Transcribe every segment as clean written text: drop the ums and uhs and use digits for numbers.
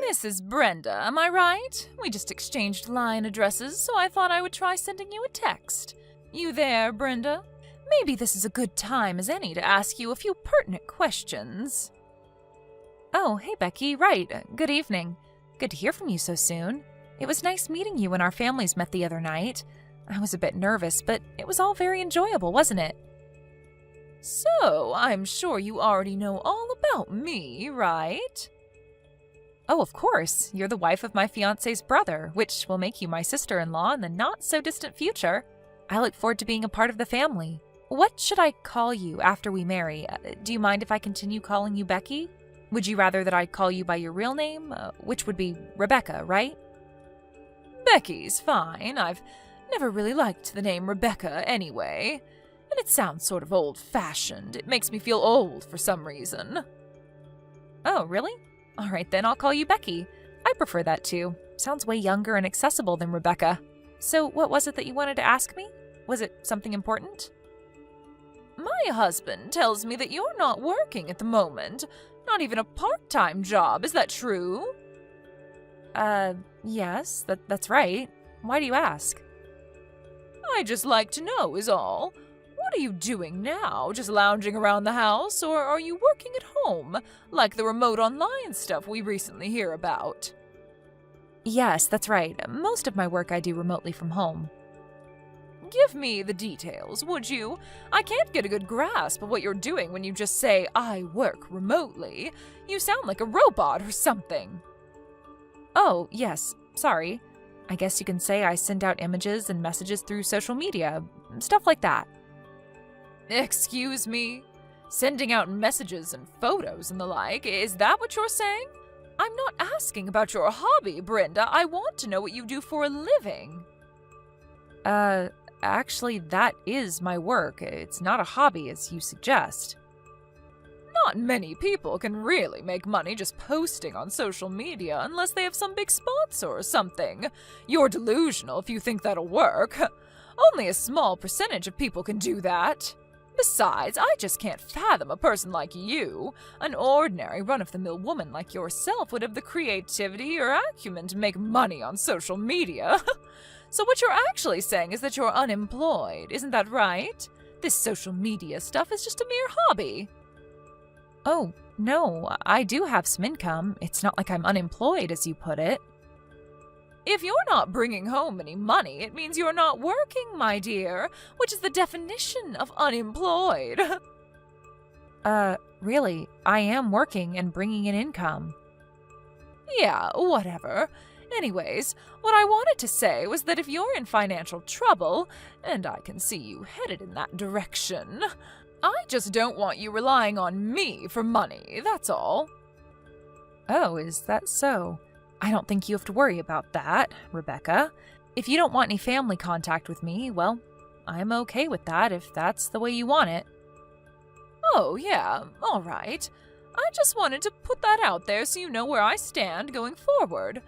This is Brenda, am I right? We just exchanged line addresses, so I thought I would try sending you a text. You there, Brenda? Maybe this is a good time as any to ask you a few pertinent questions. Oh, hey Becky, right. Good evening. Good to hear from you so soon. It was nice meeting you when our families met the other night. I was a bit nervous, but it was all very enjoyable, wasn't it? So, I'm sure you already know all about me, right? Oh, of course. You're the wife of my fiancé's brother, which will make you my sister-in-law in the not-so-distant future. I look forward to being a part of the family. What should I call you after we marry? Do you mind if I continue calling you Becky? Would you rather that I call you by your real name, which would be Rebecca, right? Becky's fine. I've never really liked the name Rebecca anyway. And it sounds sort of old-fashioned. It makes me feel old for some reason. Oh, really? All right, then I'll call you Becky. I prefer that too. Sounds way younger and accessible than Rebecca. So what was it that you wanted to ask me? Was it something important? My husband tells me that you're not working at the moment. Not even a part-time job. Is that true? Yes, that's right. Why do you ask? I just like to know is all. What are you doing now? Just lounging around the house, or are you working at home, like the remote online stuff we recently hear about? Yes, that's right. Most of my work I do remotely from home. Give me the details, would you? I can't get a good grasp of what you're doing when you just say, I work remotely. You sound like a robot or something. Oh, yes. Sorry. I guess you can say I send out images and messages through social media. Stuff like that. Excuse me? Sending out messages and photos and the like, is that what you're saying? I'm not asking about your hobby, Brenda. I want to know what you do for a living. Actually, that is my work. It's not a hobby, as you suggest. Not many people can really make money just posting on social media unless they have some big sponsor or something. You're delusional if you think that'll work. Only a small percentage of people can do that. Besides, I just can't fathom a person like you. An ordinary run-of-the-mill woman like yourself would have the creativity or acumen to make money on social media. So what you're actually saying is that you're unemployed, isn't that right? This social media stuff is just a mere hobby. Oh, no, I do have some income. It's not like I'm unemployed, as you put it. If you're not bringing home any money, it means you're not working, my dear, which is the definition of unemployed. Really, I am working and bringing in income. Yeah, whatever. Anyways, what I wanted to say was that if you're in financial trouble, and I can see you headed in that direction, I just don't want you relying on me for money, that's all. Oh, is that so? I don't think you have to worry about that, Rebecca. If you don't want any family contact with me, well, I'm okay with that if that's the way you want it. Oh, yeah, all right. I just wanted to put that out there so you know where I stand going forward.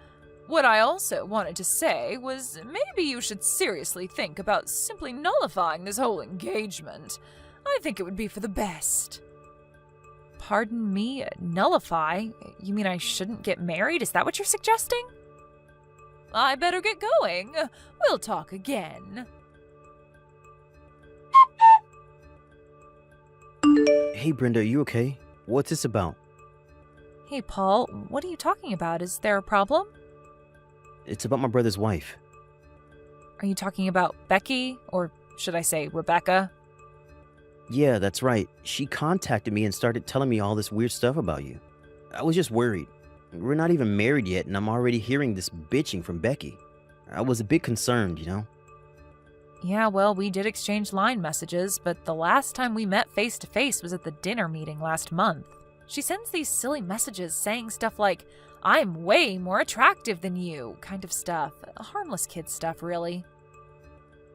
What I also wanted to say was maybe you should seriously think about simply nullifying this whole engagement. I think it would be for the best. Pardon me, nullify? You mean I shouldn't get married? Is that what you're suggesting? I better get going. We'll talk again. Hey Brenda, are you okay? What's this about? Hey Paul, what are you talking about? Is there a problem? It's about my brother's wife. Are you talking about Becky? Or should I say Rebecca? Yeah, that's right. She contacted me and started telling me all this weird stuff about you. I was just worried. We're not even married yet, and I'm already hearing this bitching from Becky. I was a bit concerned, you know? Yeah, well, we did exchange line messages, but the last time we met face-to-face was at the dinner meeting last month. She sends these silly messages saying stuff like, I'm way more attractive than you, kind of stuff. Harmless kid stuff, really.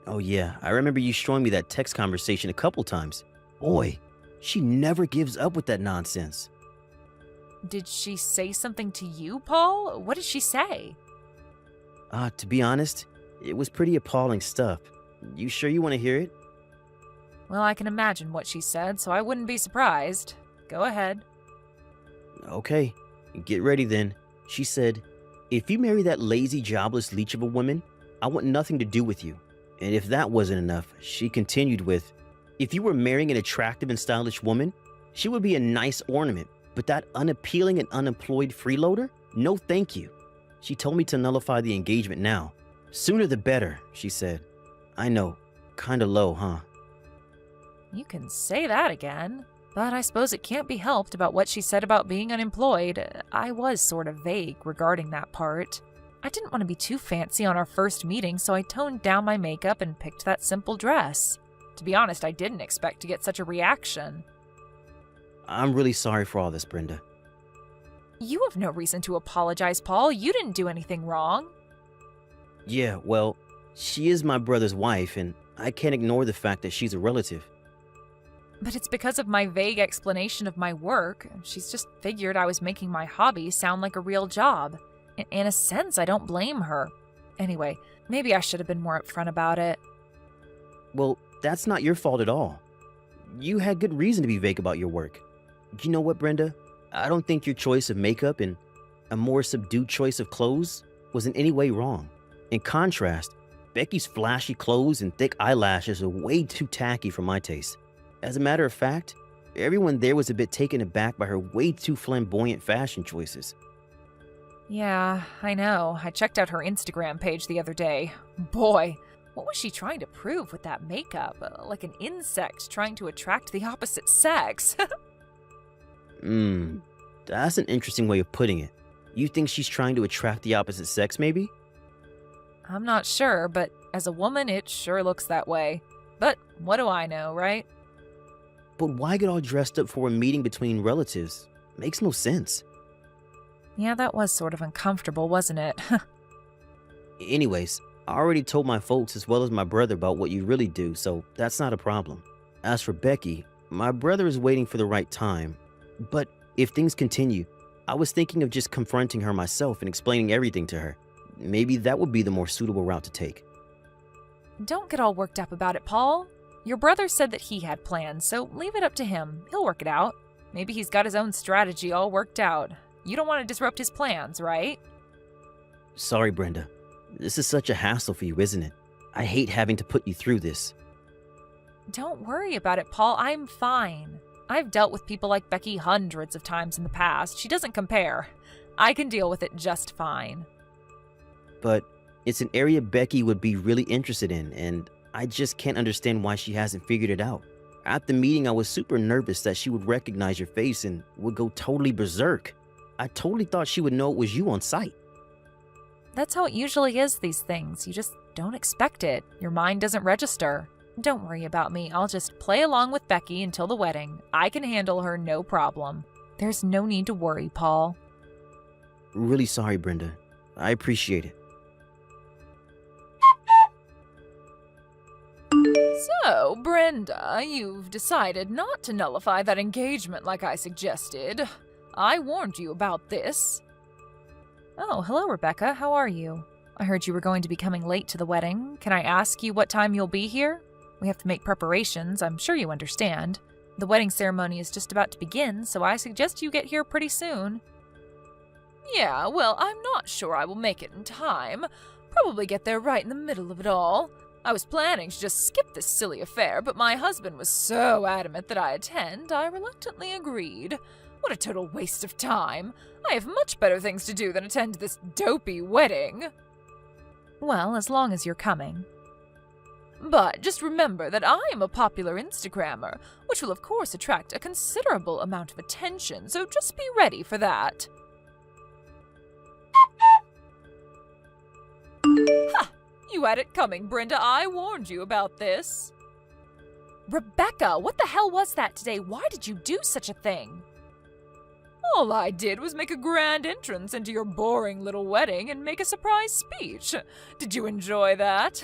Oh yeah, I remember you showing me that text conversation a couple times. Boy, she never gives up with that nonsense. Did she say something to you, Paul? What did she say? To be honest, it was pretty appalling stuff. You sure you want to hear it? Well, I can imagine what she said, so I wouldn't be surprised. Go ahead. Okay, get ready then. She said, "If you marry that lazy, jobless leech of a woman, I want nothing to do with you." And if that wasn't enough, she continued with, "If you were marrying an attractive and stylish woman, she would be a nice ornament, but that unappealing and unemployed freeloader? No thank you." She told me to nullify the engagement now. Sooner the better, she said. I know, kinda low, huh? You can say that again. But I suppose it can't be helped about what she said about being unemployed. I was sort of vague regarding that part. I didn't want to be too fancy on our first meeting, so I toned down my makeup and picked that simple dress. To be honest, I didn't expect to get such a reaction. I'm really sorry for all this, Brenda. You have no reason to apologize, Paul. You didn't do anything wrong. Yeah, well, she is my brother's wife, and I can't ignore the fact that she's a relative. But it's because of my vague explanation of my work. She's just figured I was making my hobby sound like a real job. In a sense, I don't blame her. Anyway, maybe I should have been more upfront about it. Well, that's not your fault at all. You had good reason to be vague about your work. You know what, Brenda? I don't think your choice of makeup and a more subdued choice of clothes was in any way wrong. In contrast, Becky's flashy clothes and thick eyelashes are way too tacky for my taste. As a matter of fact, everyone there was a bit taken aback by her way too flamboyant fashion choices. Yeah, I know. I checked out her Instagram page the other day. Boy, what was she trying to prove with that makeup? Like an insect trying to attract the opposite sex. That's an interesting way of putting it. You think she's trying to attract the opposite sex, maybe? I'm not sure, but as a woman, it sure looks that way. But what do I know, right? But why get all dressed up for a meeting between relatives? Makes no sense. Yeah, that was sort of uncomfortable, wasn't it? Anyways, I already told my folks as well as my brother about what you really do, so that's not a problem. As for Becky, my brother is waiting for the right time. But if things continue, I was thinking of just confronting her myself and explaining everything to her. Maybe that would be the more suitable route to take. Don't get all worked up about it, Paul. Your brother said that he had plans, so leave it up to him. He'll work it out. Maybe he's got his own strategy all worked out. You don't want to disrupt his plans, right? Sorry, Brenda. This is such a hassle for you, isn't it? I hate having to put you through this. Don't worry about it, Paul. I'm fine. I've dealt with people like Becky hundreds of times in the past. She doesn't compare. I can deal with it just fine. But it's an area Becky would be really interested in, and I just can't understand why she hasn't figured it out. At the meeting, I was super nervous that she would recognize your face and would go totally berserk. I totally thought she would know it was you on sight. That's how it usually is, these things. You just don't expect it. Your mind doesn't register. Don't worry about me. I'll just play along with Becky until the wedding. I can handle her, no problem. There's no need to worry, Paul. Really sorry, Brenda. I appreciate it. So, Brenda, you've decided not to nullify that engagement like I suggested. I warned you about this. Oh, hello, Rebecca. How are you? I heard you were going to be coming late to the wedding. Can I ask you what time you'll be here? We have to make preparations. I'm sure you understand. The wedding ceremony is just about to begin, so I suggest you get here pretty soon. Yeah, well, I'm not sure I will make it in time. Probably get there right in the middle of it all. I was planning to just skip this silly affair, but my husband was so adamant that I attend, I reluctantly agreed. What a total waste of time. I have much better things to do than attend this dopey wedding. Well, as long as you're coming. But just remember that I am a popular Instagrammer, which will of course attract a considerable amount of attention, so just be ready for that. Ha! You had it coming, Brenda. I warned you about this. Rebecca, what the hell was that today? Why did you do such a thing? All I did was make a grand entrance into your boring little wedding and make a surprise speech. Did you enjoy that?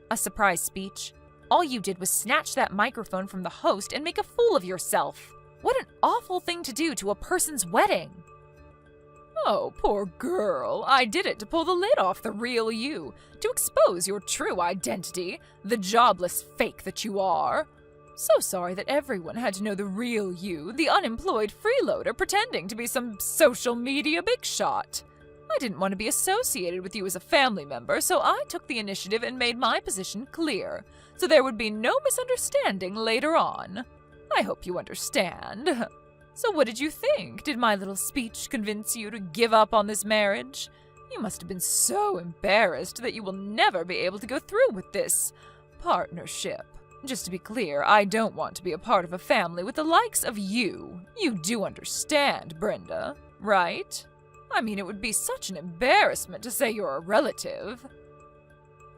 A surprise speech? All you did was snatch that microphone from the host and make a fool of yourself. What an awful thing to do to a person's wedding. Oh, poor girl. I did it to pull the lid off the real you, to expose your true identity, the jobless fake that you are. So sorry that everyone had to know the real you, the unemployed freeloader pretending to be some social media big shot. I didn't want to be associated with you as a family member, so I took the initiative and made my position clear, so there would be no misunderstanding later on. I hope you understand. So what did you think? Did my little speech convince you to give up on this marriage? You must have been so embarrassed that you will never be able to go through with this partnership. Just to be clear, I don't want to be a part of a family with the likes of you. You do understand, Brenda, right? I mean, it would be such an embarrassment to say you're a relative.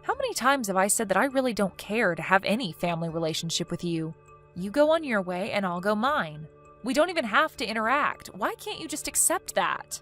How many times have I said that I really don't care to have any family relationship with you? You go on your way and I'll go mine. We don't even have to interact. Why can't you just accept that?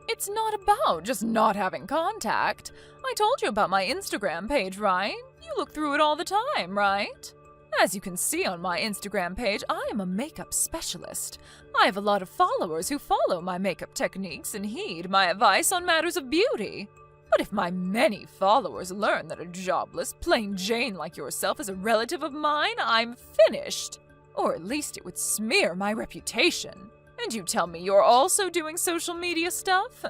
It's not about just not having contact. I told you about my Instagram page, right? You look through it all the time, right? As you can see on my Instagram page, I am a makeup specialist. I have a lot of followers who follow my makeup techniques and heed my advice on matters of beauty. But if my many followers learn that a jobless, plain Jane like yourself is a relative of mine, I'm finished. Or at least it would smear my reputation. And you tell me you're also doing social media stuff?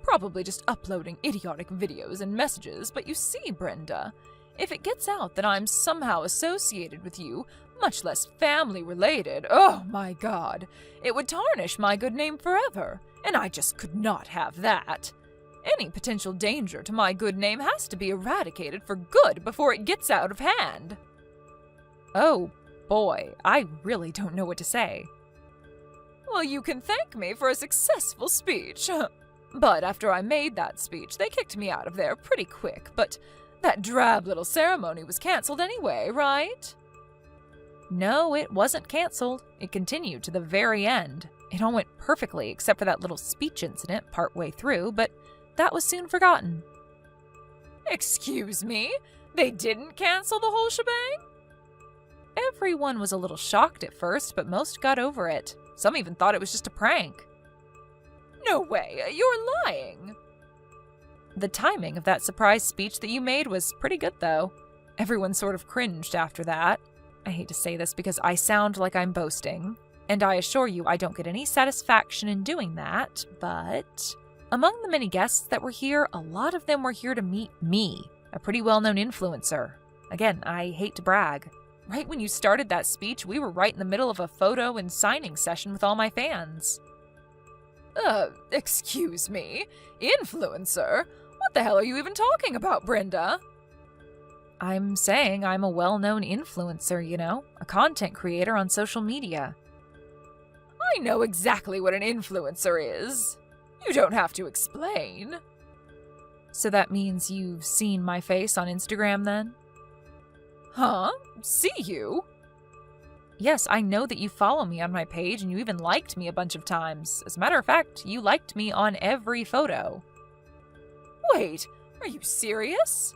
Probably just uploading idiotic videos and messages, but you see, Brenda, if it gets out that I'm somehow associated with you, much less family-related, oh my God, it would tarnish my good name forever, and I just could not have that. Any potential danger to my good name has to be eradicated for good before it gets out of hand. Oh, boy, I really don't know what to say. Well, you can thank me for a successful speech. But after I made that speech, they kicked me out of there pretty quick, but that drab little ceremony was canceled anyway, right? No, it wasn't canceled. It continued to the very end. It all went perfectly except for that little speech incident partway through, but that was soon forgotten. Excuse me? They didn't cancel the whole shebang? Everyone was a little shocked at first, but most got over it. Some even thought it was just a prank. No way, you're lying. The timing of that surprise speech that you made was pretty good, though. Everyone sort of cringed after that. I hate to say this because I sound like I'm boasting, and I assure you I don't get any satisfaction in doing that, but among the many guests that were here, a lot of them were here to meet me, a pretty well-known influencer. Again, I hate to brag. Right when you started that speech, we were right in the middle of a photo and signing session with all my fans. Excuse me? Influencer? What the hell are you even talking about, Brenda? I'm saying I'm a well-known influencer, you know, a content creator on social media. I know exactly what an influencer is. You don't have to explain. So that means you've seen my face on Instagram, then? Huh? See you? Yes, I know that you follow me on my page and you even liked me a bunch of times. As a matter of fact, you liked me on every photo. Wait, are you serious?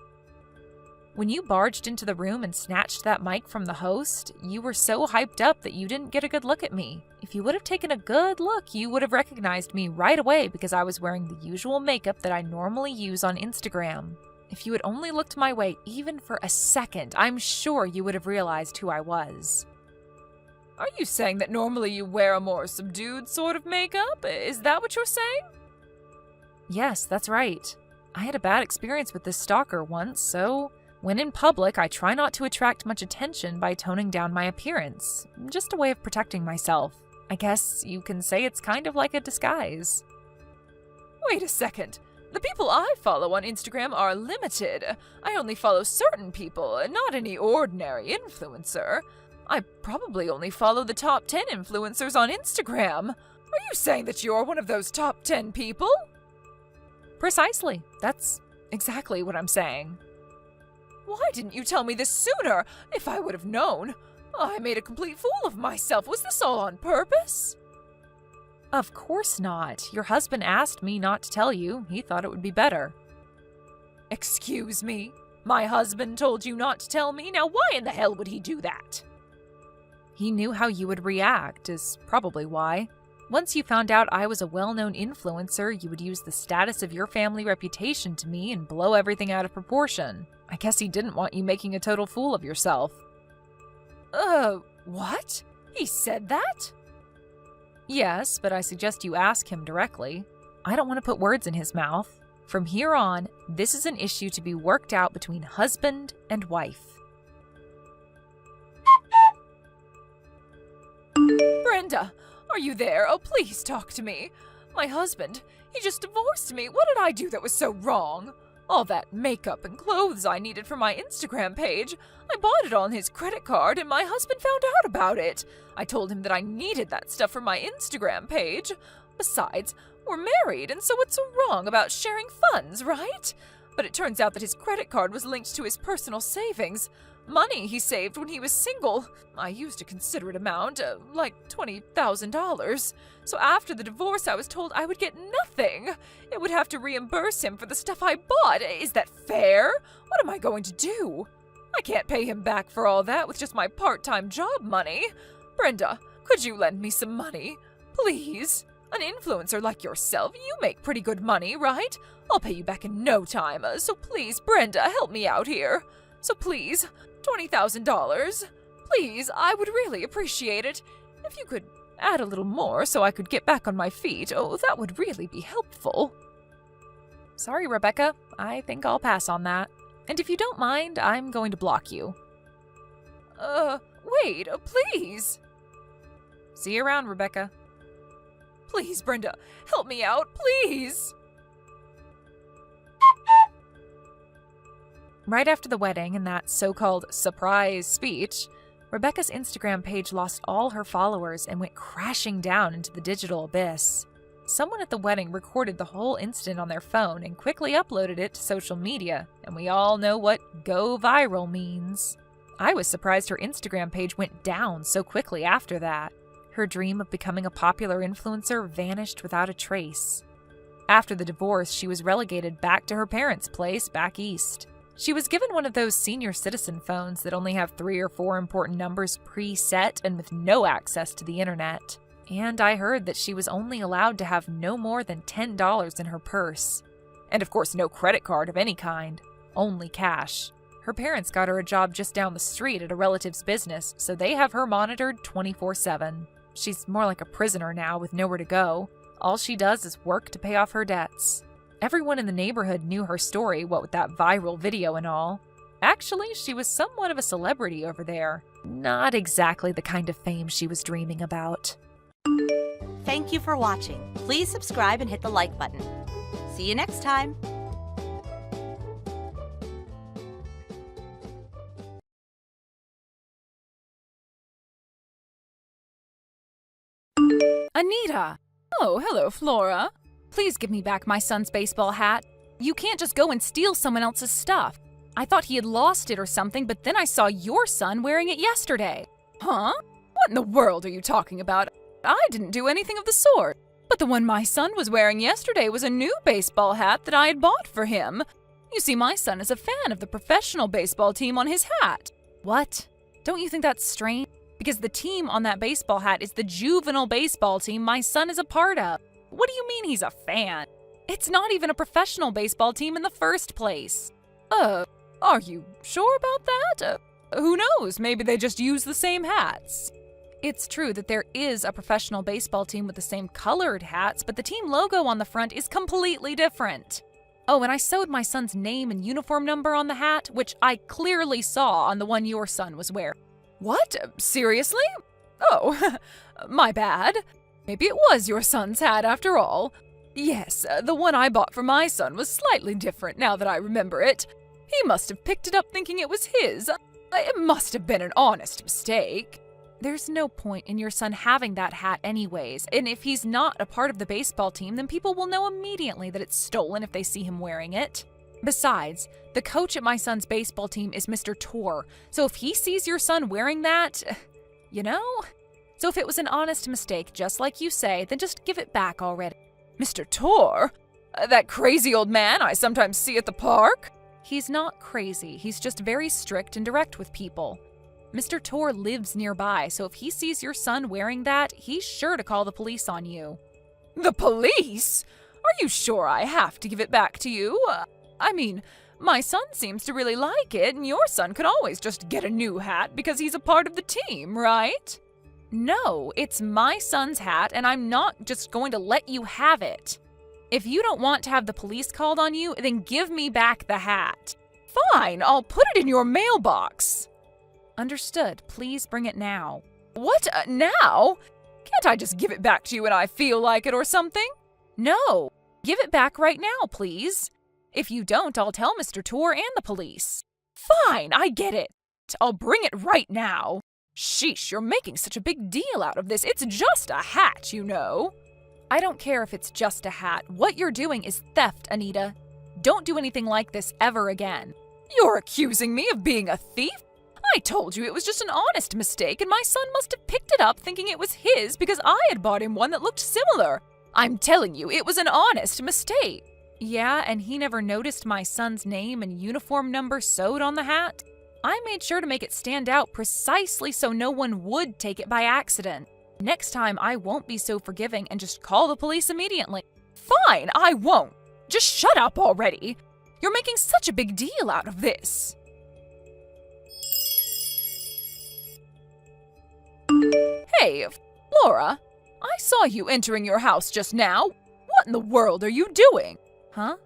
When you barged into the room and snatched that mic from the host, you were so hyped up that you didn't get a good look at me. If you would have taken a good look, you would have recognized me right away because I was wearing the usual makeup that I normally use on Instagram. If you had only looked my way even for a second, I'm sure you would have realized who I was. Are you saying that normally you wear a more subdued sort of makeup? Is that what you're saying? Yes, that's right. I had a bad experience with this stalker once, so when in public, I try not to attract much attention by toning down my appearance. Just a way of protecting myself. I guess you can say it's kind of like a disguise. Wait a second. The people I follow on Instagram are limited. I only follow certain people, not any ordinary influencer. I probably only follow the top 10 influencers on Instagram. Are you saying that you're one of those top 10 people? Precisely. That's exactly what I'm saying. Why didn't you tell me this sooner? If I would have known. I made a complete fool of myself. Was this all on purpose? Of course not. Your husband asked me not to tell you. He thought it would be better. Excuse me? My husband told you not to tell me? Now why in the hell would he do that? He knew how you would react, is probably why. Once you found out I was a well-known influencer, you would use the status of your family reputation to me and blow everything out of proportion. I guess he didn't want you making a total fool of yourself. What? He said that? Yes, but I suggest you ask him directly. I don't want to put words in his mouth. From here on, this is an issue to be worked out between husband and wife. Brenda, are you there? Oh, please talk to me. My husband, he just divorced me. What did I do that was so wrong? All that makeup and clothes I needed for my Instagram page, I bought it on his credit card and my husband found out about it. I told him that I needed that stuff for my Instagram page. Besides, we're married, and so what's so wrong about sharing funds, right? But it turns out that his credit card was linked to his personal savings. Money he saved when he was single. I used a considerate amount, like $20,000. So after the divorce, I was told I would get nothing. It would have to reimburse him for the stuff I bought. Is that fair? What am I going to do? I can't pay him back for all that with just my part-time job money. Brenda, could you lend me some money? Please? An influencer like yourself, you make pretty good money, right? I'll pay you back in no time, so please, Brenda, help me out here. So please, $20,000. Please, I would really appreciate it. If you could add a little more so I could get back on my feet, oh, that would really be helpful. Sorry, Rebecca. I think I'll pass on that. And if you don't mind, I'm going to block you. Wait, please. See you around, Rebecca. Please, Brenda, help me out, please. Right after the wedding and that so-called surprise speech, Rebecca's Instagram page lost all her followers and went crashing down into the digital abyss. Someone at the wedding recorded the whole incident on their phone and quickly uploaded it to social media, and we all know what go viral means. I was surprised her Instagram page went down so quickly after that. Her dream of becoming a popular influencer vanished without a trace. After the divorce, she was relegated back to her parents' place back east. She was given one of those senior citizen phones that only have 3 or 4 important numbers preset and with no access to the internet. And I heard that she was only allowed to have no more than $10 in her purse. And of course, no credit card of any kind, only cash. Her parents got her a job just down the street at a relative's business, so they have her monitored 24/7. She's more like a prisoner now with nowhere to go. All she does is work to pay off her debts. Everyone in the neighborhood knew her story, what with that viral video and all. Actually, she was somewhat of a celebrity over there. Not exactly the kind of fame she was dreaming about. Thank you for watching. Please subscribe and hit the like button. See you next time. Anita! Oh, hello, Flora. Please give me back my son's baseball hat. You can't just go and steal someone else's stuff. I thought he had lost it or something, but then I saw your son wearing it yesterday. Huh? What in the world are you talking about? I didn't do anything of the sort. But the one my son was wearing yesterday was a new baseball hat that I had bought for him. You see, my son is a fan of the professional baseball team on his hat. What? Don't you think that's strange? Because the team on that baseball hat is the juvenile baseball team my son is a part of. What do you mean he's a fan? It's not even a professional baseball team in the first place. Are you sure about that? Who knows? Maybe they just use the same hats. It's true that there is a professional baseball team with the same colored hats, but the team logo on the front is completely different. Oh, and I sewed my son's name and uniform number on the hat, which I clearly saw on the one your son was wearing. What? Seriously? Oh, my bad. Maybe it was your son's hat after all. Yes, the one I bought for my son was slightly different now that I remember it. He must have picked it up thinking it was his. It must have been an honest mistake. There's no point in your son having that hat anyways, and if he's not a part of the baseball team, then people will know immediately that it's stolen if they see him wearing it. Besides, the coach at my son's baseball team is Mr. Tor, so if he sees your son wearing that, you know? So if it was an honest mistake, just like you say, then just give it back already. Mr. Tor? That crazy old man I sometimes see at the park? He's not crazy, he's just very strict and direct with people. Mr. Tor lives nearby, so if he sees your son wearing that, he's sure to call the police on you. The police? Are you sure I have to give it back to you? I mean, My son seems to really like it, and your son could always just get a new hat because he's a part of the team, right? No, it's my son's hat, and I'm not just going to let you have it. If you don't want to have the police called on you, then give me back the hat. Fine, I'll put it in your mailbox. Understood. Please bring it now. What, now? Can't I just give it back to you when I feel like it or something? No. Give it back right now, please. If you don't, I'll tell Mr. Tour and the police. Fine, I get it. I'll bring it right now. Sheesh, you're making such a big deal out of this. It's just a hat, you know. I don't care if it's just a hat. What you're doing is theft, Anita. Don't do anything like this ever again. You're accusing me of being a thief? I told you it was just an honest mistake, and my son must have picked it up thinking it was his because I had bought him one that looked similar. I'm telling you, it was an honest mistake. Yeah, and he never noticed my son's name and uniform number sewed on the hat? I made sure to make it stand out precisely so no one would take it by accident. Next time, I won't be so forgiving and just call the police immediately. Fine, I won't. Just shut up already. You're making such a big deal out of this. Hey, Flora, I saw you entering your house just now. What in the world are you doing? Huh?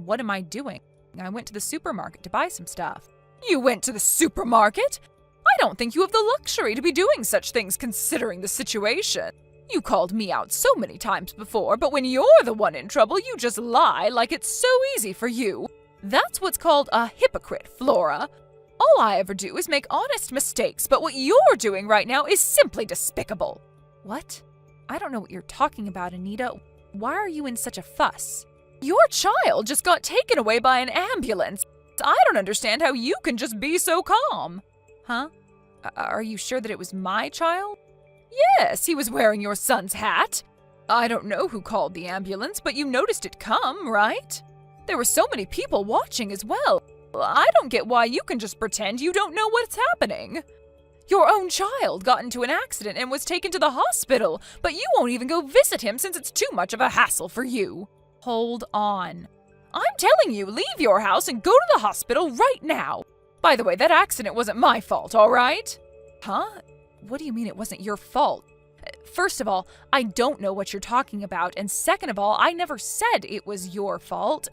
What am I doing? I went to the supermarket to buy some stuff. You went to the supermarket? I don't think you have the luxury to be doing such things considering the situation. You called me out so many times before, but when you're the one in trouble, you just lie like it's so easy for you. That's what's called a hypocrite, Flora. All I ever do is make honest mistakes, but what you're doing right now is simply despicable. What? I don't know what you're talking about, Anita. Why are you in such a fuss? Your child just got taken away by an ambulance. I don't understand how you can just be so calm. Huh? Are you sure that it was my child? Yes, he was wearing your son's hat. I don't know who called the ambulance, but you noticed it come, right? There were so many people watching as well. I don't get why you can just pretend you don't know what's happening. Your own child got into an accident and was taken to the hospital, but you won't even go visit him since it's too much of a hassle for you. Hold on. I'm telling you, leave your house and go to the hospital right now. By the way, that accident wasn't my fault, all right? Huh? What do you mean it wasn't your fault? First of all, I don't know what you're talking about, and second of all, I never said it was your fault.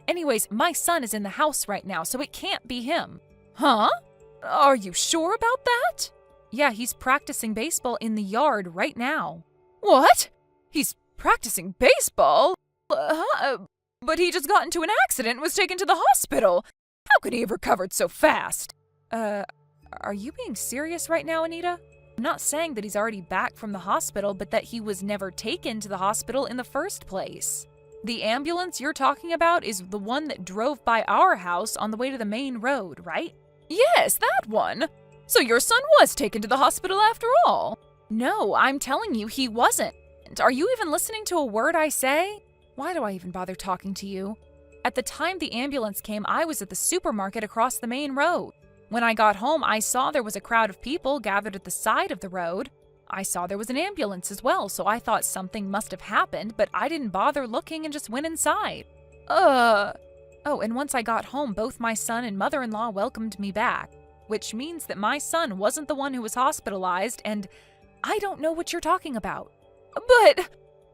Anyways, my son is in the house right now, so it can't be him. Huh? Are you sure about that? Yeah, he's practicing baseball in the yard right now. What? He's practicing baseball? But he just got into an accident and was taken to the hospital. How could he have recovered so fast? Are you being serious right now, Anita? I'm not saying that he's already back from the hospital, but that he was never taken to the hospital in the first place. The ambulance you're talking about is the one that drove by our house on the way to the main road, right? Yes, that one. So your son was taken to the hospital after all. No, I'm telling you he wasn't. Are you even listening to a word I say? Why do I even bother talking to you? At the time the ambulance came, I was at the supermarket across the main road. When I got home, I saw there was a crowd of people gathered at the side of the road. I saw there was an ambulance as well, so I thought something must have happened, but I didn't bother looking and just went inside. Oh, and once I got home, both my son and mother-in-law welcomed me back, which means that my son wasn't the one who was hospitalized, and I don't know what you're talking about. But...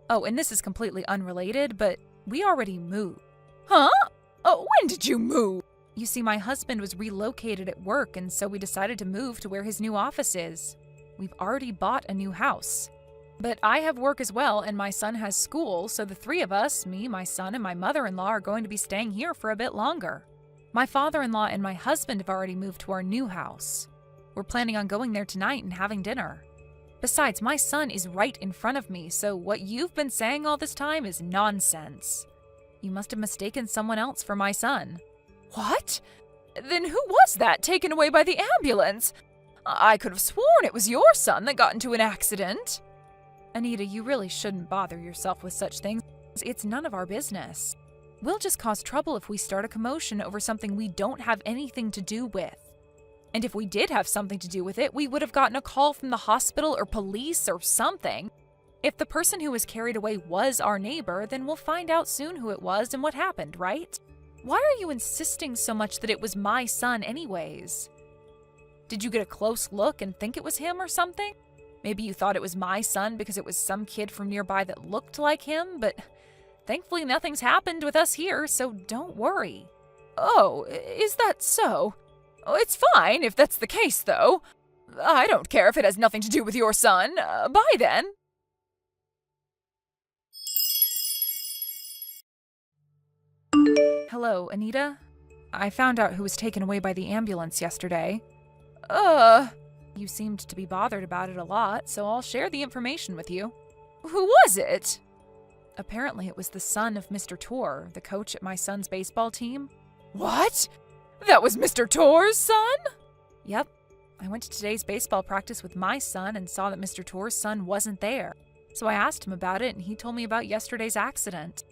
Oh, and this is completely unrelated, but we already moved. Huh? Oh, when did you move? You see, my husband was relocated at work, and so we decided to move to where his new office is. We've already bought a new house. But I have work as well, and my son has school, so the three of us, me, my son, and my mother-in-law, are going to be staying here for a bit longer. My father-in-law and my husband have already moved to our new house. We're planning on going there tonight and having dinner. Besides, my son is right in front of me, so what you've been saying all this time is nonsense. You must have mistaken someone else for my son. What? Then who was that taken away by the ambulance? I could have sworn it was your son that got into an accident. Anita, you really shouldn't bother yourself with such things. It's none of our business. We'll just cause trouble if we start a commotion over something we don't have anything to do with. And if we did have something to do with it, we would have gotten a call from the hospital or police or something. If the person who was carried away was our neighbor, then we'll find out soon who it was and what happened, right? Why are you insisting so much that it was my son anyways? Did you get a close look and think it was him or something? Maybe you thought it was my son because it was some kid from nearby that looked like him, but thankfully nothing's happened with us here, so don't worry. Oh, is that so? Oh, it's fine if that's the case, though. I don't care if it has nothing to do with your son. Bye, then. Hello, Anita? I found out who was taken away by the ambulance yesterday. You seemed to be bothered about it a lot, so I'll share the information with you. Who was it? Apparently it was the son of Mr. Tor, the coach at my son's baseball team. What? That was Mr. Tor's son? Yep. I went to today's baseball practice with my son and saw that Mr. Tor's son wasn't there. So I asked him about it, and he told me about yesterday's accident.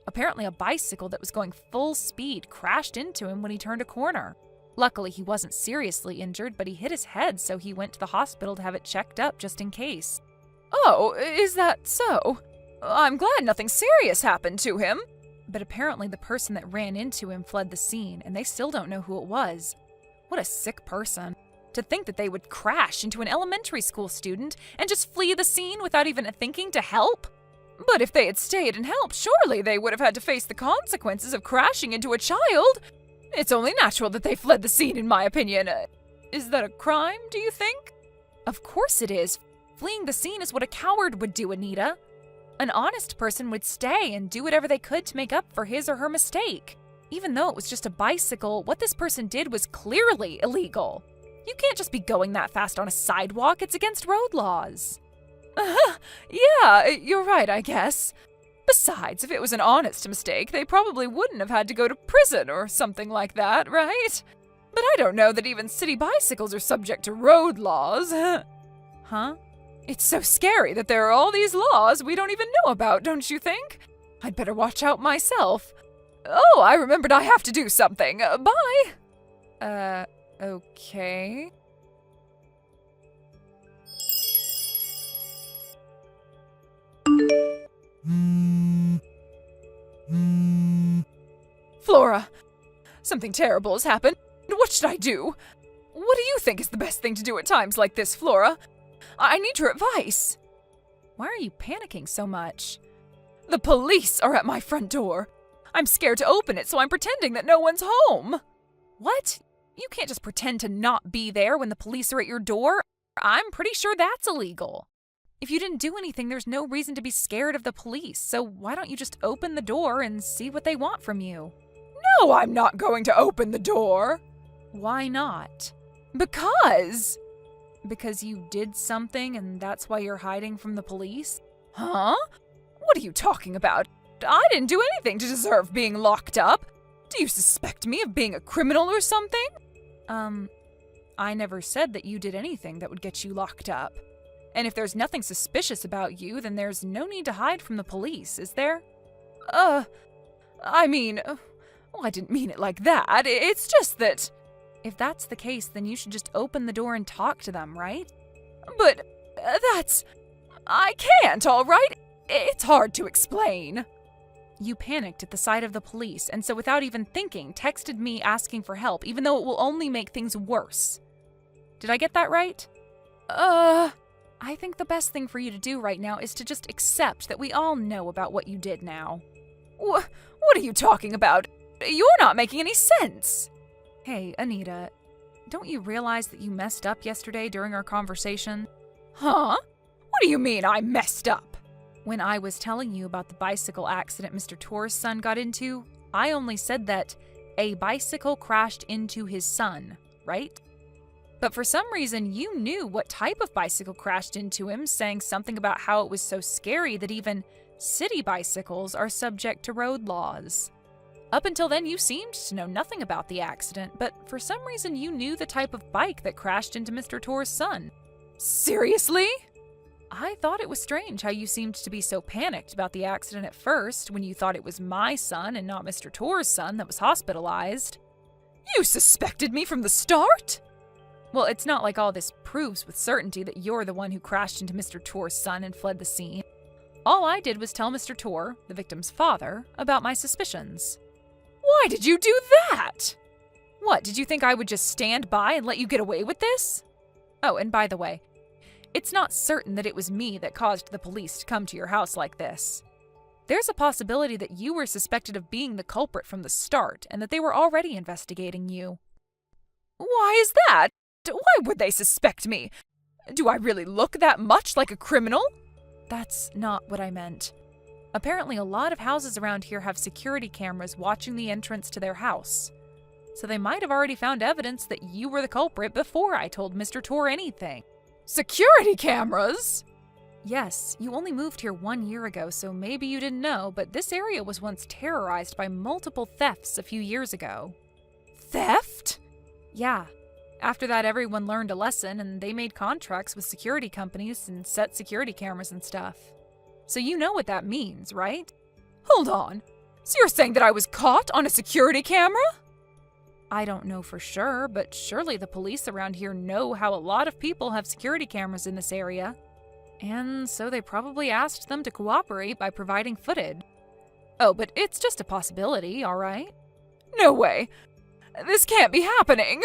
Apparently a bicycle that was going full speed crashed into him when he turned a corner. Luckily, he wasn't seriously injured, but he hit his head, so he went to the hospital to have it checked up just in case. Oh, is that so? I'm glad nothing serious happened to him. But apparently the person that ran into him fled the scene, and they still don't know who it was. What a sick person. To think that they would crash into an elementary school student and just flee the scene without even thinking to help? But if they had stayed and helped, surely they would have had to face the consequences of crashing into a child. It's only natural that they fled the scene, in my opinion. Is that a crime, do you think? Of course it is. Fleeing the scene is what a coward would do, Anita. An honest person would stay and do whatever they could to make up for his or her mistake. Even though it was just a bicycle, what this person did was clearly illegal. You can't just be going that fast on a sidewalk. It's against road laws. Yeah, you're right, I guess. Besides, if it was an honest mistake, they probably wouldn't have had to go to prison or something like that, right? But I don't know that even city bicycles are subject to road laws. Huh? It's so scary that there are all these laws we don't even know about, don't you think? I'd better watch out myself. Oh, I remembered I have to do something. Bye. Okay. Flora, something terrible has happened. What should I do? What do you think is the best thing to do at times like this, Flora? I need your advice. Why are you panicking so much? The police are at my front door. I'm scared to open it, so I'm pretending that no one's home. What? You can't just pretend to not be there when the police are at your door. I'm pretty sure that's illegal. If you didn't do anything, there's no reason to be scared of the police, so why don't you just open the door and see what they want from you? No, I'm not going to open the door. Why not? Because you did something and that's why you're hiding from the police? Huh? What are you talking about? I didn't do anything to deserve being locked up. Do you suspect me of being a criminal or something? I never said that you did anything that would get you locked up. And if there's nothing suspicious about you, then there's no need to hide from the police, is there? I didn't mean it like that. It's just that... If that's the case, then you should just open the door and talk to them, right? But I can't, all right? It's hard to explain. You panicked at the sight of the police, and so without even thinking, texted me asking for help, even though it will only make things worse. Did I get that right? I think the best thing for you to do right now is to just accept that we all know about what you did now. What are you talking about? You're not making any sense. Hey, Anita, don't you realize that you messed up yesterday during our conversation? Huh? What do you mean I messed up? When I was telling you about the bicycle accident Mr. Tor's son got into, I only said that a bicycle crashed into his son, right? But for some reason, you knew what type of bicycle crashed into him, saying something about how it was so scary that even city bicycles are subject to road laws. Up until then, you seemed to know nothing about the accident, but for some reason you knew the type of bike that crashed into Mr. Tor's son. Seriously? I thought it was strange how you seemed to be so panicked about the accident at first, when you thought it was my son and not Mr. Tor's son that was hospitalized. You suspected me from the start? Well, it's not like all this proves with certainty that you're the one who crashed into Mr. Tor's son and fled the scene. All I did was tell Mr. Tor, the victim's father, about my suspicions. Why did you do that? What, did you think I would just stand by and let you get away with this? Oh, and by the way, it's not certain that it was me that caused the police to come to your house like this. There's a possibility that you were suspected of being the culprit from the start and that they were already investigating you. Why is that? Why would they suspect me? Do I really look that much like a criminal? That's not what I meant. Apparently, a lot of houses around here have security cameras watching the entrance to their house. So they might have already found evidence that you were the culprit before I told Mr. Tor anything. Security cameras? Yes, you only moved here 1 year ago, so maybe you didn't know, but this area was once terrorized by multiple thefts a few years ago. Theft? Yeah. After that, everyone learned a lesson, and they made contracts with security companies and set security cameras and stuff. So you know what that means, right? Hold on. So you're saying that I was caught on a security camera? I don't know for sure, but surely the police around here know how a lot of people have security cameras in this area. And so they probably asked them to cooperate by providing footage. Oh, but it's just a possibility, all right? No way. This can't be happening.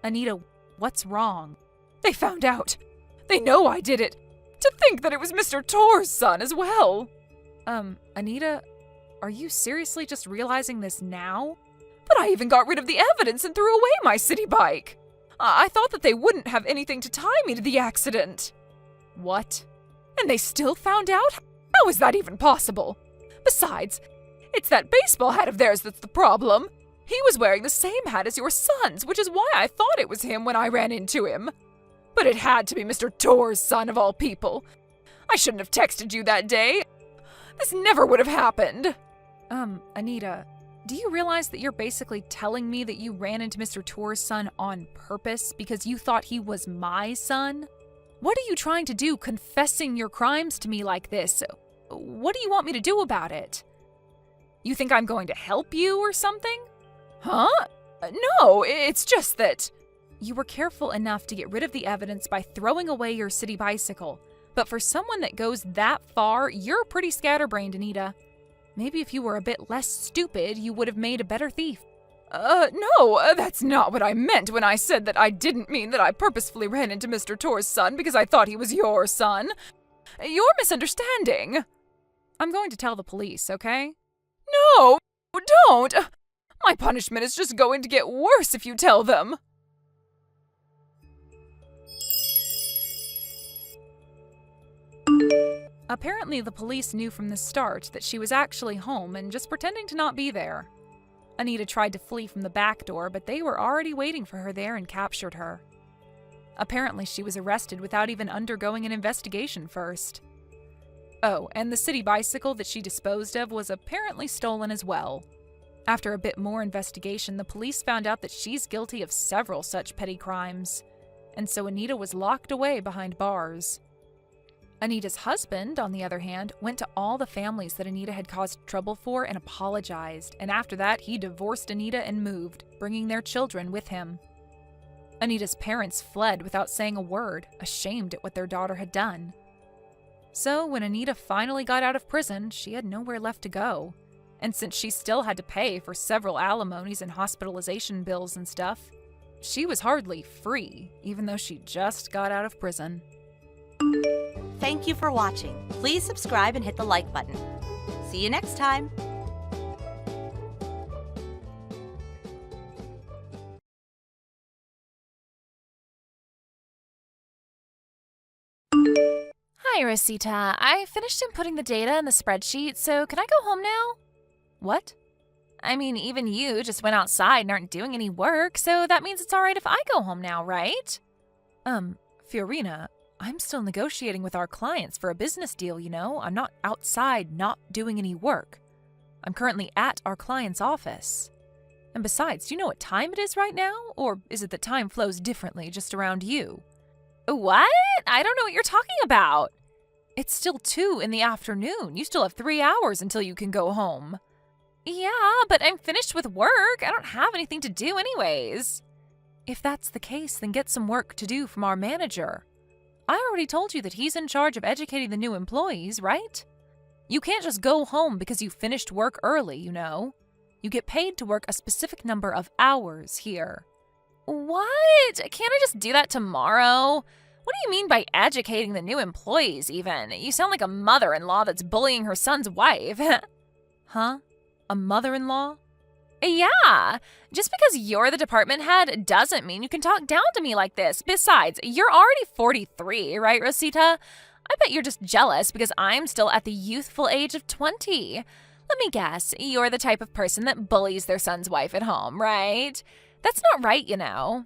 Anita, what's wrong? They found out. They know I did it. To think that it was Mr. Tor's son as well. Anita, are you seriously just realizing this now? But I even got rid of the evidence and threw away my city bike. I thought that they wouldn't have anything to tie me to the accident. What? And they still found out? How is that even possible? Besides, it's that baseball hat of theirs that's the problem. He was wearing the same hat as your son's, which is why I thought it was him when I ran into him. But it had to be Mr. Tor's son of all people. I shouldn't have texted you that day. This never would have happened. Anita, do you realize that you're basically telling me that you ran into Mr. Tor's son on purpose because you thought he was my son? What are you trying to do confessing your crimes to me like this? What do you want me to do about it? You think I'm going to help you or something? Huh? No, it's just that... You were careful enough to get rid of the evidence by throwing away your city bicycle. But for someone that goes that far, you're pretty scatterbrained, Anita. Maybe if you were a bit less stupid, you would have made a better thief. No, that's not what I meant when I said that I didn't mean that I purposefully ran into Mr. Tor's son because I thought he was your son. You're misunderstanding. I'm going to tell the police, okay? No, don't! My punishment is just going to get worse if you tell them. Apparently, the police knew from the start that she was actually home and just pretending to not be there. Anita tried to flee from the back door, but they were already waiting for her there and captured her. Apparently, she was arrested without even undergoing an investigation first. Oh, and the city bicycle that she disposed of was apparently stolen as well. After a bit more investigation, the police found out that she's guilty of several such petty crimes, and so Anita was locked away behind bars. Anita's husband, on the other hand, went to all the families that Anita had caused trouble for and apologized, and after that, he divorced Anita and moved, bringing their children with him. Anita's parents fled without saying a word, ashamed at what their daughter had done. So, when Anita finally got out of prison, she had nowhere left to go. And since she still had to pay for several alimonies and hospitalization bills and stuff, she was hardly free, even though she just got out of prison. Thank you for watching. Please subscribe and hit the like button. See you next time. Hi, Rosita. I finished inputting the data in the spreadsheet, so can I go home now? What? I mean, even you just went outside and aren't doing any work, so that means it's alright if I go home now, right? Fiorina, I'm still negotiating with our clients for a business deal, you know? I'm not outside not doing any work. I'm currently at our client's office. And besides, do you know what time it is right now? Or is it that time flows differently just around you? What? I don't know what you're talking about. It's still 2 in the afternoon. You still have 3 hours until you can go home. Yeah, but I'm finished with work. I don't have anything to do anyways. If that's the case, then get some work to do from our manager. I already told you that he's in charge of educating the new employees, right? You can't just go home because you finished work early, you know. You get paid to work a specific number of hours here. What? Can't I just do that tomorrow? What do you mean by educating the new employees, even? You sound like a mother-in-law that's bullying her son's wife. Huh? A mother-in-law? Yeah, just because you're the department head doesn't mean you can talk down to me like this. Besides, you're already 43, right, Rosita? I bet you're just jealous because I'm still at the youthful age of 20. Let me guess, you're the type of person that bullies their son's wife at home, right? That's not right, you know.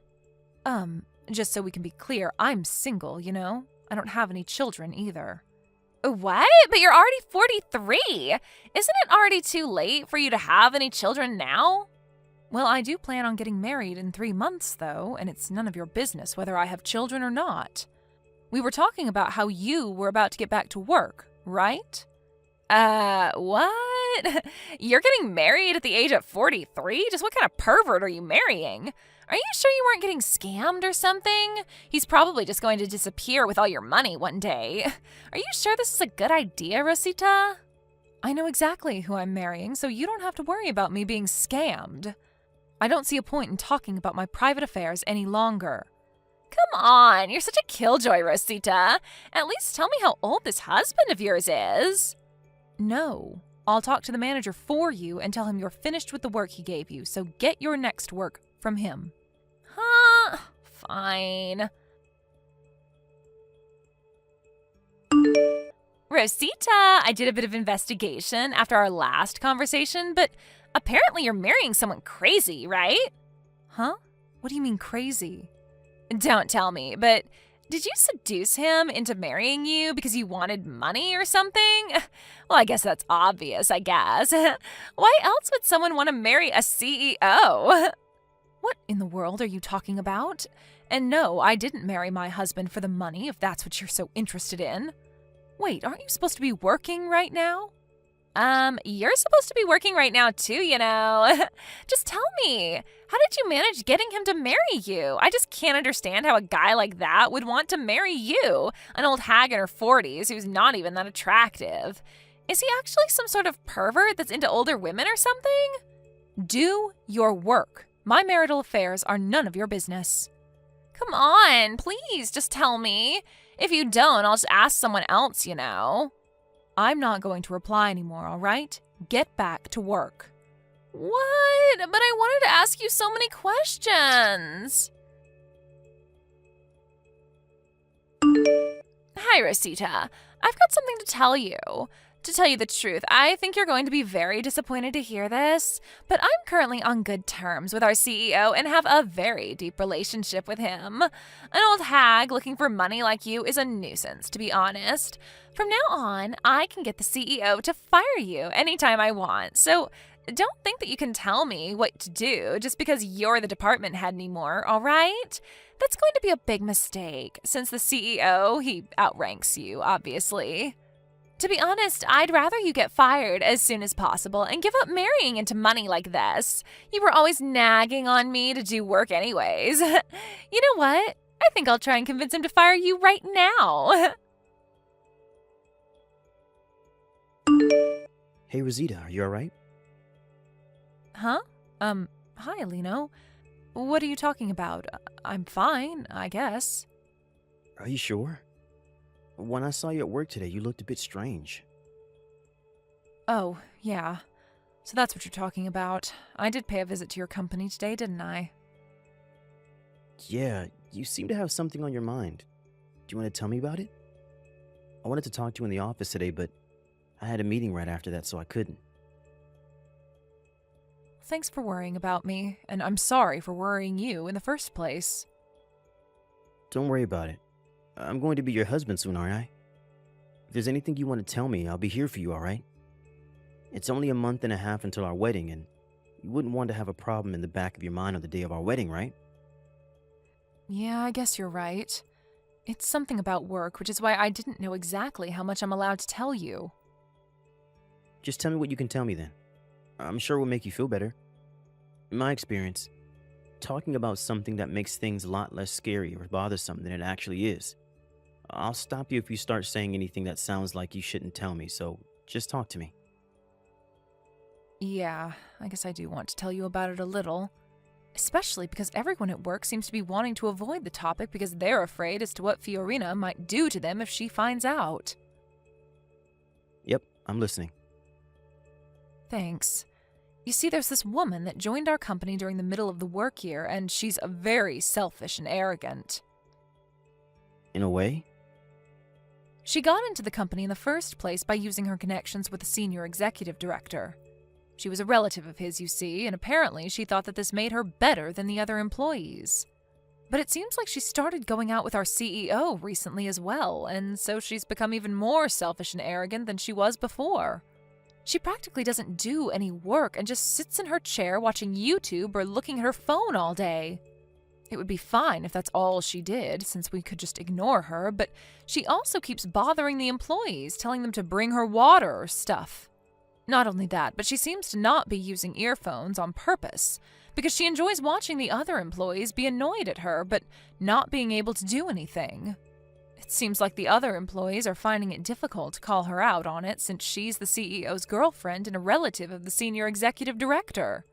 Just so we can be clear, I'm single, you know? I don't have any children either. What? But you're already 43. Isn't it already too late for you to have any children now? Well, I do plan on getting married in 3 months, though, and it's none of your business whether I have children or not. We were talking about how you were about to get back to work, right? What? You're getting married at the age of 43? Just what kind of pervert are you marrying? Are you sure you weren't getting scammed or something? He's probably just going to disappear with all your money one day. Are you sure this is a good idea, Rosita? I know exactly who I'm marrying, so you don't have to worry about me being scammed. I don't see a point in talking about my private affairs any longer. Come on, you're such a killjoy, Rosita. At least tell me how old this husband of yours is. No, I'll talk to the manager for you and tell him you're finished with the work he gave you, so get your next work from him. Huh? Fine. Rosita, I did a bit of investigation after our last conversation, but apparently you're marrying someone crazy, right? Huh? What do you mean crazy? Don't tell me, but did you seduce him into marrying you because you wanted money or something? Well, I guess that's obvious, I guess. Why else would someone want to marry a CEO? What in the world are you talking about? And no, I didn't marry my husband for the money, if that's what you're so interested in. Wait, aren't you supposed to be working right now? You're supposed to be working right now too, you know. Just tell me, how did you manage getting him to marry you? I just can't understand how a guy like that would want to marry you, an old hag in her 40s who's not even that attractive. Is he actually some sort of pervert that's into older women or something? Do your work. My marital affairs are none of your business. Come on, please, just tell me. If you don't, I'll just ask someone else, you know. I'm not going to reply anymore, all right? Get back to work. What? But I wanted to ask you so many questions. Hi, Rosita. I've got something to tell you. To tell you the truth, I think you're going to be very disappointed to hear this, but I'm currently on good terms with our CEO and have a very deep relationship with him. An old hag looking for money like you is a nuisance, to be honest. From now on, I can get the CEO to fire you anytime I want, so don't think that you can tell me what to do just because you're the department head anymore, all right? That's going to be a big mistake, since the CEO, he outranks you, obviously. To be honest, I'd rather you get fired as soon as possible and give up marrying into money like this. You were always nagging on me to do work anyways. You know what? I think I'll try and convince him to fire you right now. Hey, Rosita, are you alright? Huh? Hi, Alino. What are you talking about? I'm fine, I guess. Are you sure? When I saw you at work today, you looked a bit strange. Oh, yeah. So that's what you're talking about. I did pay a visit to your company today, didn't I? Yeah, you seem to have something on your mind. Do you want to tell me about it? I wanted to talk to you in the office today, but I had a meeting right after that, so I couldn't. Thanks for worrying about me, and I'm sorry for worrying you in the first place. Don't worry about it. I'm going to be your husband soon, aren't I? If there's anything you want to tell me, I'll be here for you, alright? It's only a month and a half until our wedding, and you wouldn't want to have a problem in the back of your mind on the day of our wedding, right? Yeah, I guess you're right. It's something about work, which is why I didn't know exactly how much I'm allowed to tell you. Just tell me what you can tell me then. I'm sure it will make you feel better. In my experience, talking about something that makes things a lot less scary or bothersome than it actually is. I'll stop you if you start saying anything that sounds like you shouldn't tell me, so just talk to me. Yeah, I guess I do want to tell you about it a little. Especially because everyone at work seems to be wanting to avoid the topic because they're afraid as to what Fiorina might do to them if she finds out. Yep, I'm listening. Thanks. You see, there's this woman that joined our company during the middle of the work year, and she's very selfish and arrogant. In a way? She got into the company in the first place by using her connections with the senior executive director. She was a relative of his, you see, and apparently she thought that this made her better than the other employees. But it seems like she started going out with our CEO recently as well, and so she's become even more selfish and arrogant than she was before. She practically doesn't do any work and just sits in her chair watching YouTube or looking at her phone all day. It would be fine if that's all she did, since we could just ignore her, but she also keeps bothering the employees, telling them to bring her water or stuff. Not only that, but she seems to not be using earphones on purpose, because she enjoys watching the other employees be annoyed at her, but not being able to do anything. It seems like the other employees are finding it difficult to call her out on it since she's the CEO's girlfriend and a relative of the senior executive director.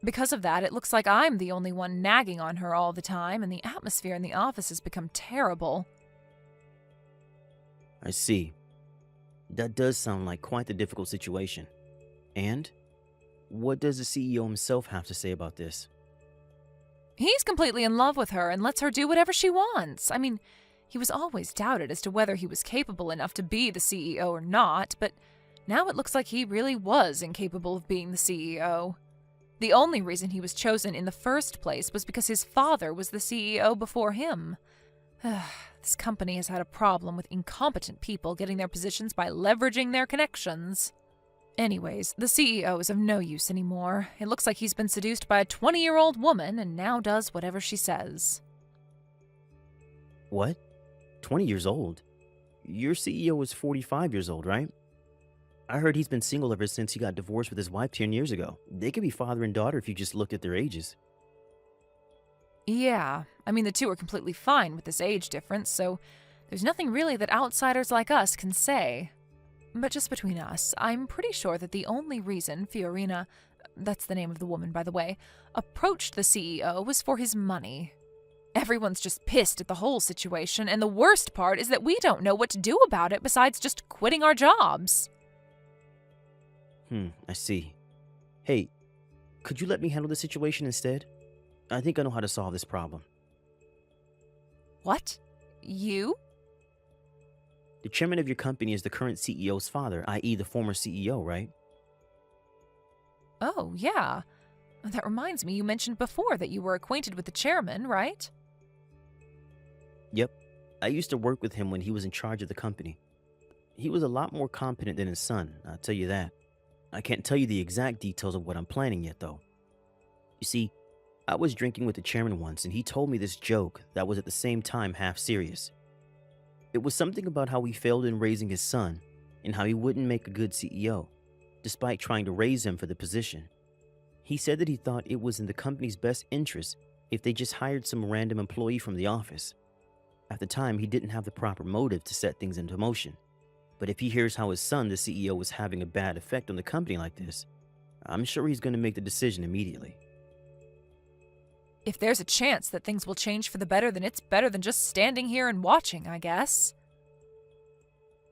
Because of that, it looks like I'm the only one nagging on her all the time, and the atmosphere in the office has become terrible. I see. That does sound like quite the difficult situation. And? What does the CEO himself have to say about this? He's completely in love with her and lets her do whatever she wants. I mean, he was always doubted as to whether he was capable enough to be the CEO or not, but now it looks like he really was incapable of being the CEO. The only reason he was chosen in the first place was because his father was the CEO before him. This company has had a problem with incompetent people getting their positions by leveraging their connections. Anyways, the CEO is of no use anymore. It looks like he's been seduced by a 20-year-old woman and now does whatever she says. What? 20 years old? Your CEO is 45 years old, right? I heard he's been single ever since he got divorced with his wife 10 years ago. They could be father and daughter if you just looked at their ages. Yeah, I mean the two are completely fine with this age difference, so there's nothing really that outsiders like us can say. But just between us, I'm pretty sure that the only reason Fiorina, that's the name of the woman by the way, approached the CEO was for his money. Everyone's just pissed at the whole situation, and the worst part is that we don't know what to do about it besides just quitting our jobs. I see. Hey, could you let me handle the situation instead? I think I know how to solve this problem. What? You? The chairman of your company is the current CEO's father, i.e. the former CEO, right? Oh, yeah. That reminds me, you mentioned before that you were acquainted with the chairman, right? Yep. I used to work with him when he was in charge of the company. He was a lot more competent than his son, I'll tell you that. I can't tell you the exact details of what I'm planning yet, though. You see, I was drinking with the chairman once, and he told me this joke that was at the same time half serious. It was something about how he failed in raising his son, and how he wouldn't make a good CEO, despite trying to raise him for the position. He said that he thought it was in the company's best interest if they just hired some random employee from the office. At the time, he didn't have the proper motive to set things into motion. But if he hears how his son, the CEO, was having a bad effect on the company like this, I'm sure he's going to make the decision immediately. If there's a chance that things will change for the better, then it's better than just standing here and watching, I guess.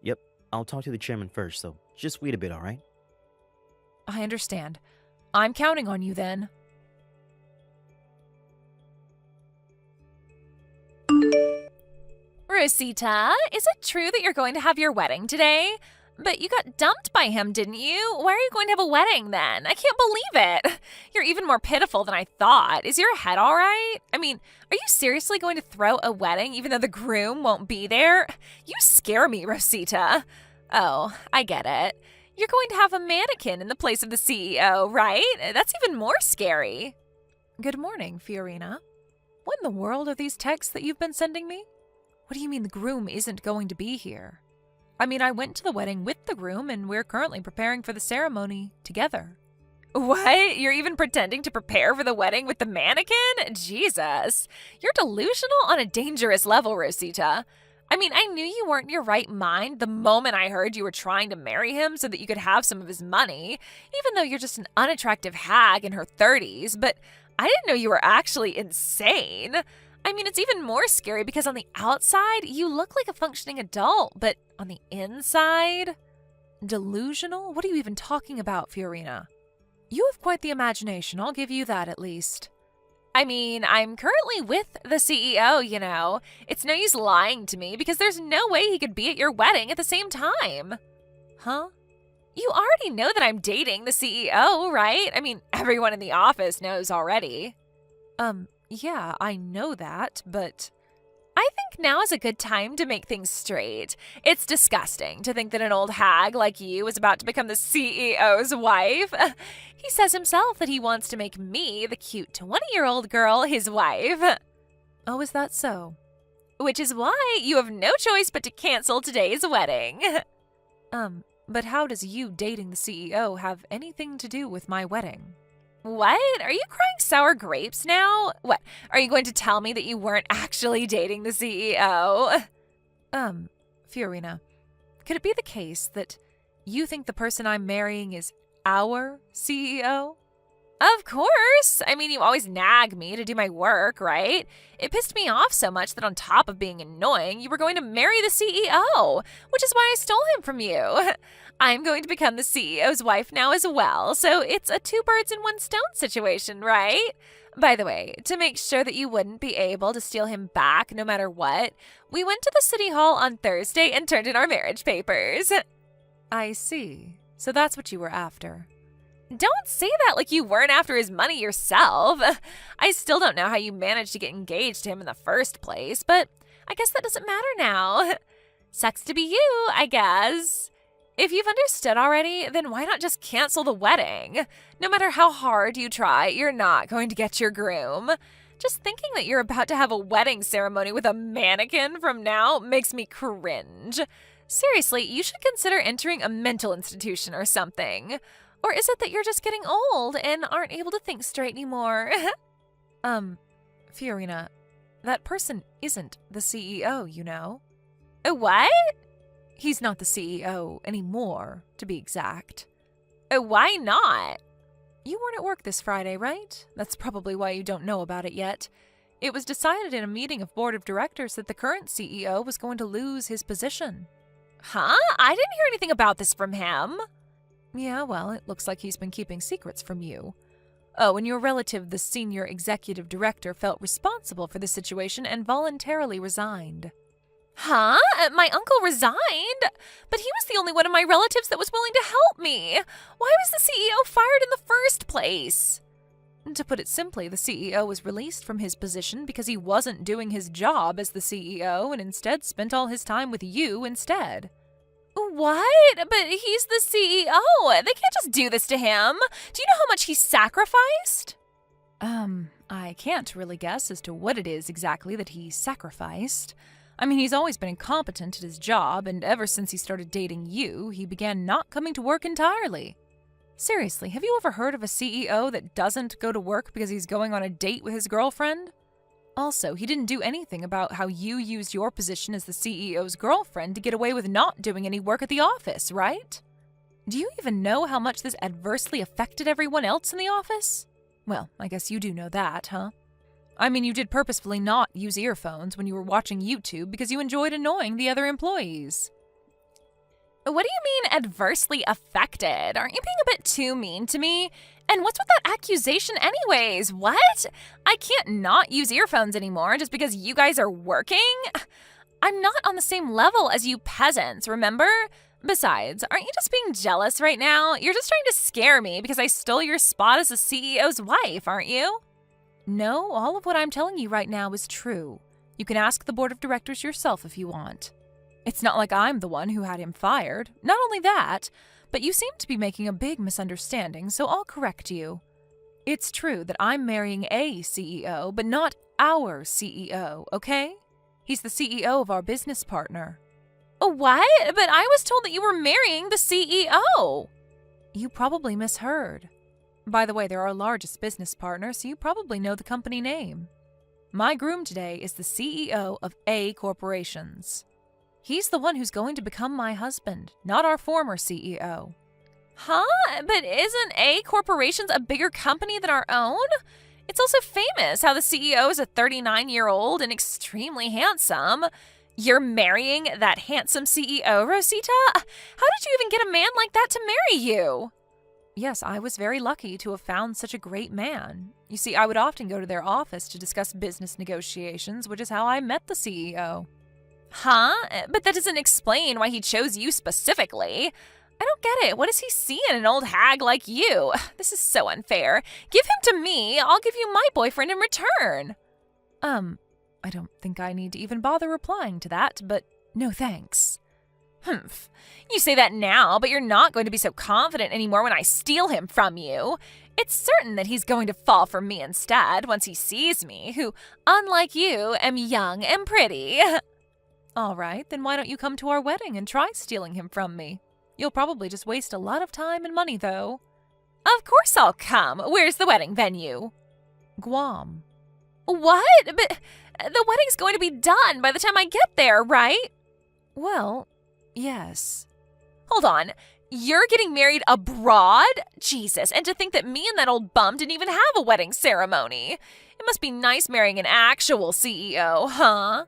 Yep, I'll talk to the chairman first, so just wait a bit, alright? I understand. I'm counting on you then. Rosita, is it true that you're going to have your wedding today? But you got dumped by him, didn't you? Why are you going to have a wedding then? I can't believe it. You're even more pitiful than I thought. Is your head all right? I mean, are you seriously going to throw a wedding even though the groom won't be there? You scare me, Rosita. Oh, I get it. You're going to have a mannequin in the place of the CEO, right? That's even more scary. Good morning, Fiorina. What in the world are these texts that you've been sending me? What do you mean the groom isn't going to be here? I mean, I went to the wedding with the groom, and we're currently preparing for the ceremony together. What? You're even pretending to prepare for the wedding with the mannequin? Jesus. You're delusional on a dangerous level, Rosita. I mean, I knew you weren't in your right mind the moment I heard you were trying to marry him so that you could have some of his money, even though you're just an unattractive hag in her 30s, but I didn't know you were actually insane. I mean, it's even more scary because on the outside, you look like a functioning adult, but on the inside... Delusional? What are you even talking about, Fiorina? You have quite the imagination, I'll give you that at least. I mean, I'm currently with the CEO, you know. It's no use lying to me because there's no way he could be at your wedding at the same time. Huh? You already know that I'm dating the CEO, right? I mean, everyone in the office knows already. Yeah, I know that, but... I think now is a good time to make things straight. It's disgusting to think that an old hag like you is about to become the CEO's wife. He says himself that he wants to make me, the cute 20-year-old girl, his wife. Oh, is that so? Which is why you have no choice but to cancel today's wedding. But how does you dating the CEO have anything to do with my wedding? What? Are you crying sour grapes now? What? Are you going to tell me that you weren't actually dating the CEO? Fiorina, could it be the case that you think the person I'm marrying is our CEO? Of course. I mean, you always nag me to do my work, right? It pissed me off so much that on top of being annoying, you were going to marry the CEO, which is why I stole him from you. I'm going to become the CEO's wife now as well, so it's a two birds in one stone situation, right? By the way, to make sure that you wouldn't be able to steal him back no matter what, we went to the city hall on Thursday and turned in our marriage papers. I see. So that's what you were after. Don't say that like you weren't after his money yourself. I still don't know how you managed to get engaged to him in the first place, but I guess that doesn't matter now. Sucks to be you, I guess. If you've understood already, then why not just cancel the wedding? No matter how hard you try, you're not going to get your groom. Just thinking that you're about to have a wedding ceremony with a mannequin from now makes me cringe. Seriously, you should consider entering a mental institution or something. Or is it that you're just getting old and aren't able to think straight anymore? Fiorina, that person isn't the CEO, you know. What? He's not the CEO anymore, to be exact. Why not? You weren't at work this Friday, right? That's probably why you don't know about it yet. It was decided in a meeting of board of directors that the current CEO was going to lose his position. Huh? I didn't hear anything about this from him. Yeah, well, it looks like he's been keeping secrets from you. Oh, and your relative, the senior executive director, felt responsible for the situation and voluntarily resigned. Huh? My uncle resigned? But he was the only one of my relatives that was willing to help me. Why was the CEO fired in the first place? To put it simply, the CEO was released from his position because he wasn't doing his job as the CEO and instead spent all his time with you instead. What? But he's the CEO. They can't just do this to him. Do you know how much he sacrificed? I can't really guess as to what it is exactly that he sacrificed. I mean, he's always been incompetent at his job, and ever since he started dating you, he began not coming to work entirely. Seriously, have you ever heard of a CEO that doesn't go to work because he's going on a date with his girlfriend? Also, he didn't do anything about how you used your position as the CEO's girlfriend to get away with not doing any work at the office, right? Do you even know how much this adversely affected everyone else in the office? Well, I guess you do know that, huh? I mean, you did purposefully not use earphones when you were watching YouTube because you enjoyed annoying the other employees. What do you mean adversely affected? Aren't you being a bit too mean to me? And what's with that accusation anyways? What? I can't not use earphones anymore just because you guys are working? I'm not on the same level as you peasants, remember? Besides, aren't you just being jealous right now? You're just trying to scare me because I stole your spot as the CEO's wife, aren't you? No, all of what I'm telling you right now is true. You can ask the board of directors yourself if you want. It's not like I'm the one who had him fired. Not only that, but you seem to be making a big misunderstanding, so I'll correct you. It's true that I'm marrying a CEO, but not our CEO, okay? He's the CEO of our business partner. What? But I was told that you were marrying the CEO. You probably misheard. By the way, they're our largest business partner, so you probably know the company name. My groom today is the CEO of A Corporations. He's the one who's going to become my husband, not our former CEO. Huh? But isn't A Corporation's a bigger company than our own? It's also famous how the CEO is a 39-year-old and extremely handsome. You're marrying that handsome CEO, Rosita? How did you even get a man like that to marry you? Yes, I was very lucky to have found such a great man. You see, I would often go to their office to discuss business negotiations, which is how I met the CEO. Huh? But that doesn't explain why he chose you specifically. I don't get it. What does he see in an old hag like you? This is so unfair. Give him to me. I'll give you my boyfriend in return. I don't think I need to even bother replying to that, but no thanks. Humph. You say that now, but you're not going to be so confident anymore when I steal him from you. It's certain that he's going to fall for me instead once he sees me, who, unlike you, am young and pretty. All right, then why don't you come to our wedding and try stealing him from me? You'll probably just waste a lot of time and money, though. Of course I'll come. Where's the wedding venue? Guam. What? But the wedding's going to be done by the time I get there, right? Well, yes. Hold on. You're getting married abroad? Jesus, and to think that me and that old bum didn't even have a wedding ceremony. It must be nice marrying an actual CEO, huh?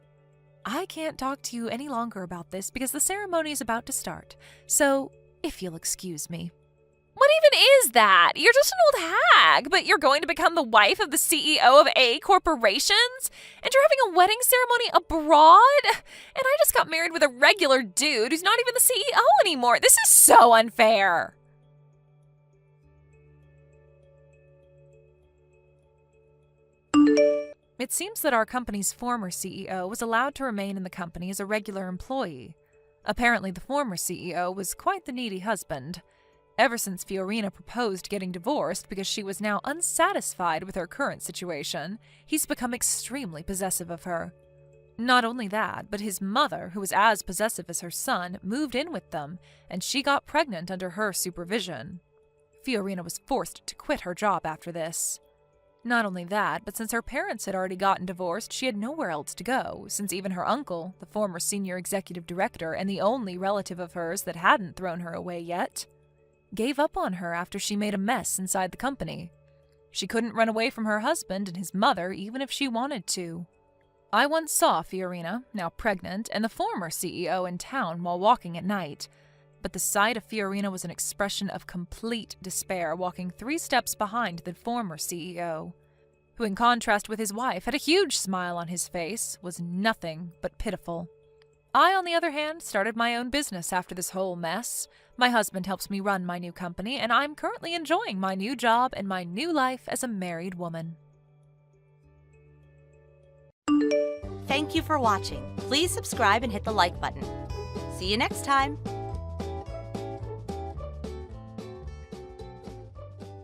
I can't talk to you any longer about this because the ceremony is about to start. So, if you'll excuse me. What even is that? You're just an old hag, but you're going to become the wife of the CEO of A Corporations? And you're having a wedding ceremony abroad? And I just got married with a regular dude who's not even the CEO anymore. This is so unfair. It seems that our company's former CEO was allowed to remain in the company as a regular employee. Apparently, the former CEO was quite the needy husband. Ever since Fiorina proposed getting divorced because she was now unsatisfied with her current situation, he's become extremely possessive of her. Not only that, but his mother, who was as possessive as her son, moved in with them, and she got pregnant under her supervision. Fiorina was forced to quit her job after this. Not only that, but since her parents had already gotten divorced, she had nowhere else to go, since even her uncle, the former senior executive director and the only relative of hers that hadn't thrown her away yet, gave up on her after she made a mess inside the company. She couldn't run away from her husband and his mother even if she wanted to. I once saw Fiorina, now pregnant, and the former CEO in town while walking at night, but the sight of Fiorina was an expression of complete despair, walking 3 steps behind the former CEO, who in contrast with his wife had a huge smile on his face, was nothing but pitiful. I, on the other hand, started my own business after this whole mess. My husband helps me run my new company, and I'm currently enjoying my new job and my new life as a married woman. Thank you for watching. Please subscribe and hit the like button. See you next time.